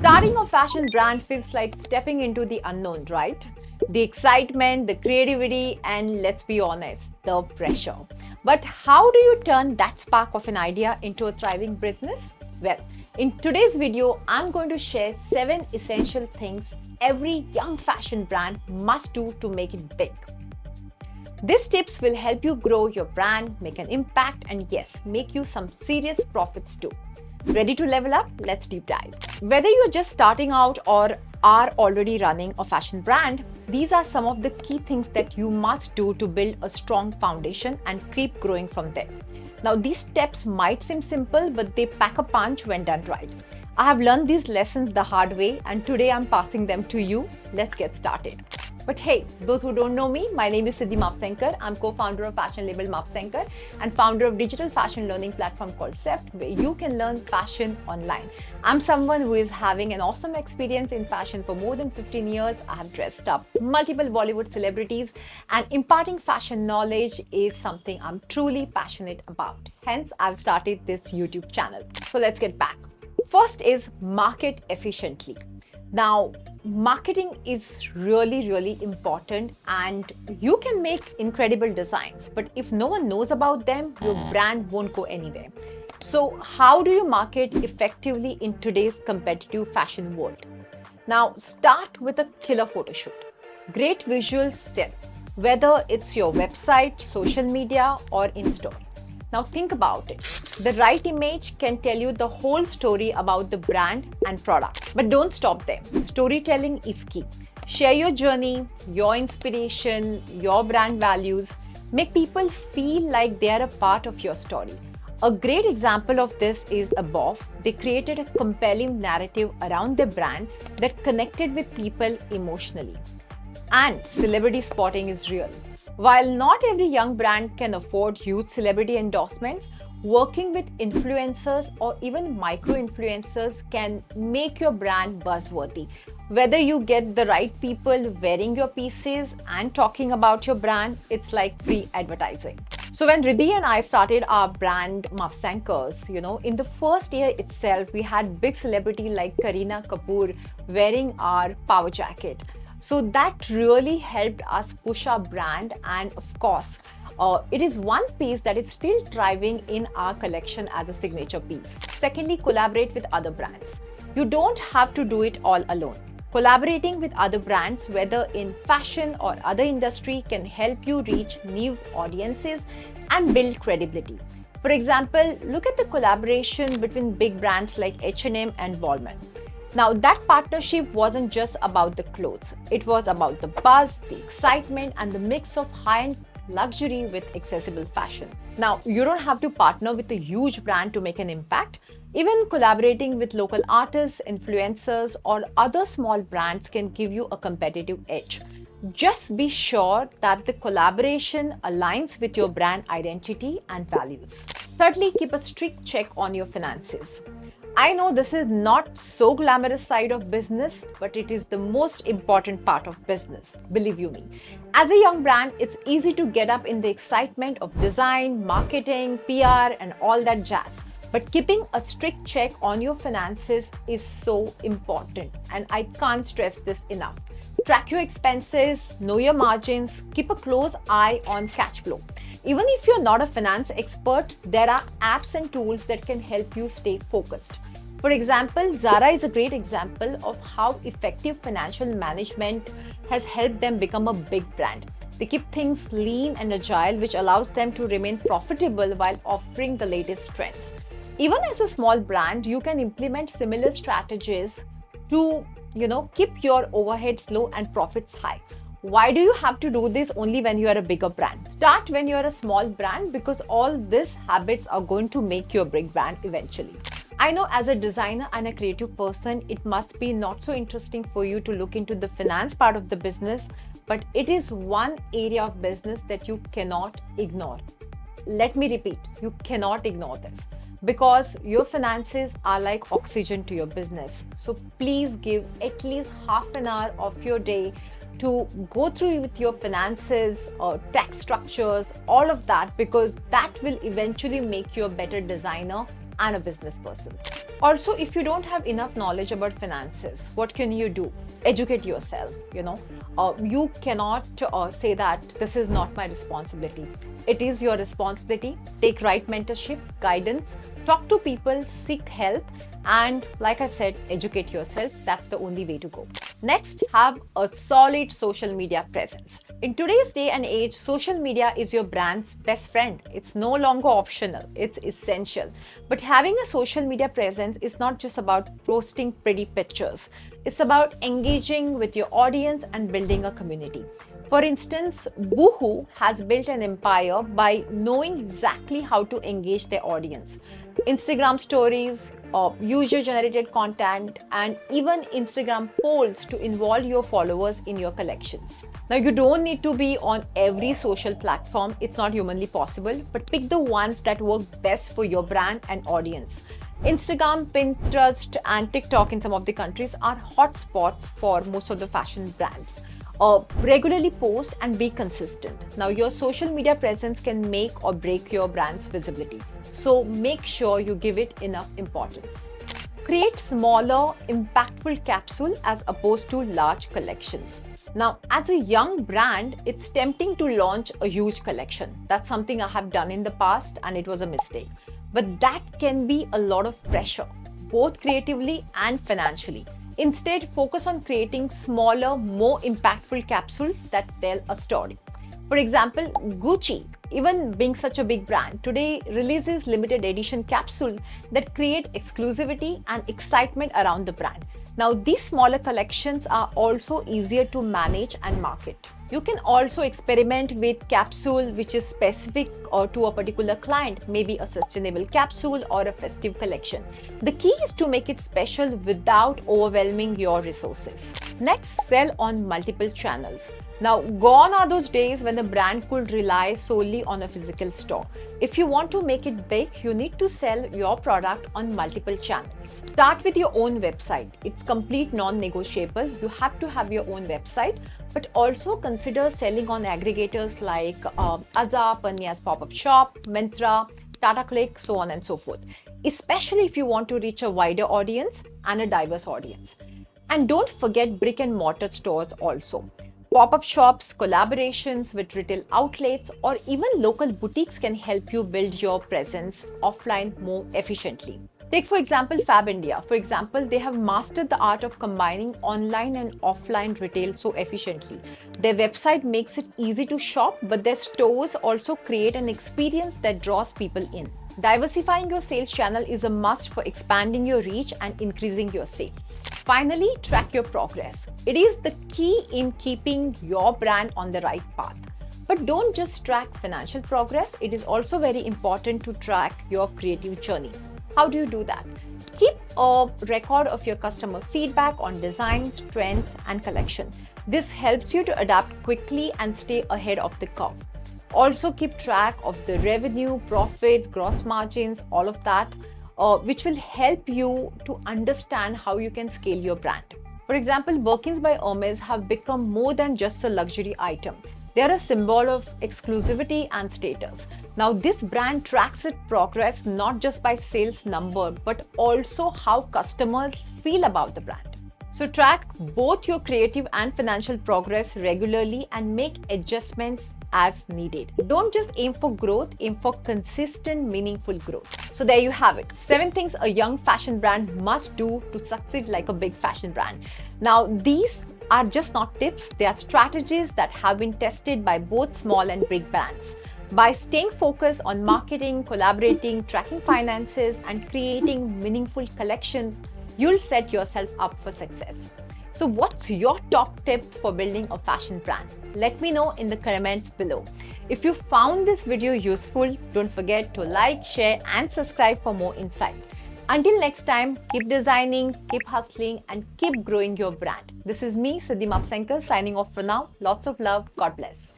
Starting a fashion brand feels like stepping into the unknown, right? The excitement, the creativity, and let's be honest, the pressure. But how do you turn that spark of an idea into a thriving business? Well, in today's video, I'm going to share 7 essential things every young fashion brand must do to make it big. These tips will help you grow your brand, make an impact, and yes, make you some serious profits too. Ready to level up? Let's deep dive. Whether you're just starting out or are already running a fashion brand, these are some of the key things that you must do to build a strong foundation and keep growing from there. Now, these steps might seem simple, but they pack a punch when done right. I have learned these lessons the hard way, and today I'm passing them to you. Let's get started. But hey, those who don't know me, my name is Siddhi Mapsenkar. I'm co-founder of fashion label Mapsenkar and founder of digital fashion learning platform called SEFT, where you can learn fashion online. I'm someone who is having an awesome experience in fashion for more than 15 years. I have dressed up multiple Bollywood celebrities, and imparting fashion knowledge is something I'm truly passionate about. Hence, I've started this YouTube channel. So let's get back. First is market efficiently. Now, marketing is really important, and you can make incredible designs, but if no one knows about them, your brand won't go anywhere. So how do you market effectively in today's competitive fashion world? Now, start with a killer photo shoot. Great visuals sell, whether it's your website, social media, or in-store. Now think about it. The right image can tell you the whole story about the brand and product. But don't stop there. Storytelling is key. Share your journey, your inspiration, your brand values. Make people feel like they are a part of your story. A great example of this is Above. They created a compelling narrative around their brand that connected with people emotionally. And celebrity spotting is real. While not every young brand can afford huge celebrity endorsements, working with influencers or even micro-influencers can make your brand buzzworthy. Whether you get the right people wearing your pieces and talking about your brand, it's like free advertising. So when Riddhi and I started our brand Mapsenkars, in the first year itself, we had big celebrity like Kareena Kapoor wearing our power jacket. So that really helped us push our brand, and of course, it is one piece that is still thriving in our collection as a signature piece. Secondly, collaborate with other brands. You don't have to do it all alone. Collaborating with other brands, whether in fashion or other industry, can help you reach new audiences and build credibility. For example, look at the collaboration between big brands like H&M and Walmart. Now, that partnership wasn't just about the clothes. It was about the buzz, the excitement, and the mix of high-end luxury with accessible fashion. Now, you don't have to partner with a huge brand to make an impact. Even collaborating with local artists, influencers, or other small brands can give you a competitive edge. Just be sure that the collaboration aligns with your brand identity and values. Thirdly, keep a strict check on your finances. I know this is not so glamorous side of business, but it is the most important part of business, believe you me. As a young brand, it's easy to get up in the excitement of design, marketing, PR, and all that jazz. But keeping a strict check on your finances is so important, and I can't stress this enough. Track your expenses, know your margins, keep a close eye on cash flow. Even if you're not a finance expert, there are apps and tools that can help you stay focused. For example, Zara is a great example of how effective financial management has helped them become a big brand. They keep things lean and agile, which allows them to remain profitable while offering the latest trends. Even as a small brand, you can implement similar strategies to, keep your overheads low and profits high. Why do you have to do this only when you are a bigger brand? Start when you are a small brand, because all these habits are going to make you a big brand eventually. I know as a designer and a creative person, it must be not so interesting for you to look into the finance part of the business, but it is one area of business that you cannot ignore. Let me repeat, you cannot ignore this, because your finances are like oxygen to your business. So please give at least half an hour of your day to go through with your finances, tax structures, all of that, because that will eventually make you a better designer and a business person. Also, if you don't have enough knowledge about finances, what can you do? Educate yourself. You cannot say that this is not my responsibility. It is your responsibility. Take right mentorship, guidance, talk to people, seek help, and like I said, educate yourself. That's the only way to go. Next, have a solid social media presence. In today's day and age, social media is your brand's best friend. It's no longer optional, it's essential. But having a social media presence is not just about posting pretty pictures. It's about engaging with your audience and building a community. For instance, Boohoo has built an empire by knowing exactly how to engage their audience. Instagram stories, user-generated content, and even Instagram polls to involve your followers in your collections. Now, you don't need to be on every social platform. It's not humanly possible, but pick the ones that work best for your brand and audience. Instagram, Pinterest, and TikTok in some of the countries are hotspots for most of the fashion brands. Regularly post and be consistent. Now, your social media presence can make or break your brand's visibility. So make sure you give it enough importance. Create smaller, impactful capsules as opposed to large collections. Now, as a young brand, it's tempting to launch a huge collection. That's something I have done in the past and it was a mistake. But that can be a lot of pressure, both creatively and financially. Instead, focus on creating smaller, more impactful capsules that tell a story. For example, Gucci, even being such a big brand, today releases limited edition capsules that create exclusivity and excitement around the brand. Now, these smaller collections are also easier to manage and market. You can also experiment with capsule which is specific to a particular client, maybe a sustainable capsule or a festive collection. The key is to make it special without overwhelming your resources. Next, sell on multiple channels. Now, gone are those days when the brand could rely solely on a physical store. If you want to make it big, you need to sell your product on multiple channels. Start with your own website. It's complete non-negotiable. You have to have your own website, but also consider selling on aggregators like Azza, Panya's pop-up shop, Myntra, Tata Click, so on and so forth, especially if you want to reach a wider audience and a diverse audience. And don't forget brick and mortar stores also. Pop-up shops, collaborations with retail outlets, or even local boutiques can help you build your presence offline more efficiently. Take, for example, Fab India. For example, they have mastered the art of combining online and offline retail so efficiently. Their website makes it easy to shop, but their stores also create an experience that draws people in. Diversifying your sales channel is a must for expanding your reach and increasing your sales. Finally, track your progress. It is the key in keeping your brand on the right path. But don't just track financial progress, it is also very important to track your creative journey. How do you do that? Keep a record of your customer feedback on designs, trends, and collection. This helps you to adapt quickly and stay ahead of the curve. Also keep track of the revenue, profits, gross margins, all of that, which will help you to understand how you can scale your brand. For example, Birkins by Hermes have become more than just a luxury item. They are a symbol of exclusivity and status. Now, this brand tracks its progress not just by sales number, but also how customers feel about the brand. So track both your creative and financial progress regularly and make adjustments as needed. Don't just aim for growth, aim for consistent, meaningful growth. So there you have it. 7 things a young fashion brand must do to succeed like a big fashion brand. Now, these are just not tips, they are strategies that have been tested by both small and big brands. By staying focused on marketing, collaborating, tracking finances, and creating meaningful collections, you'll set yourself up for success. So what's your top tip for building a fashion brand? Let me know in the comments below. If you found this video useful, don't forget to like, share, and subscribe for more insight. Until next time, keep designing, keep hustling, and keep growing your brand. This is me, Siddhi Mapsenkar, signing off for now. Lots of love. God bless.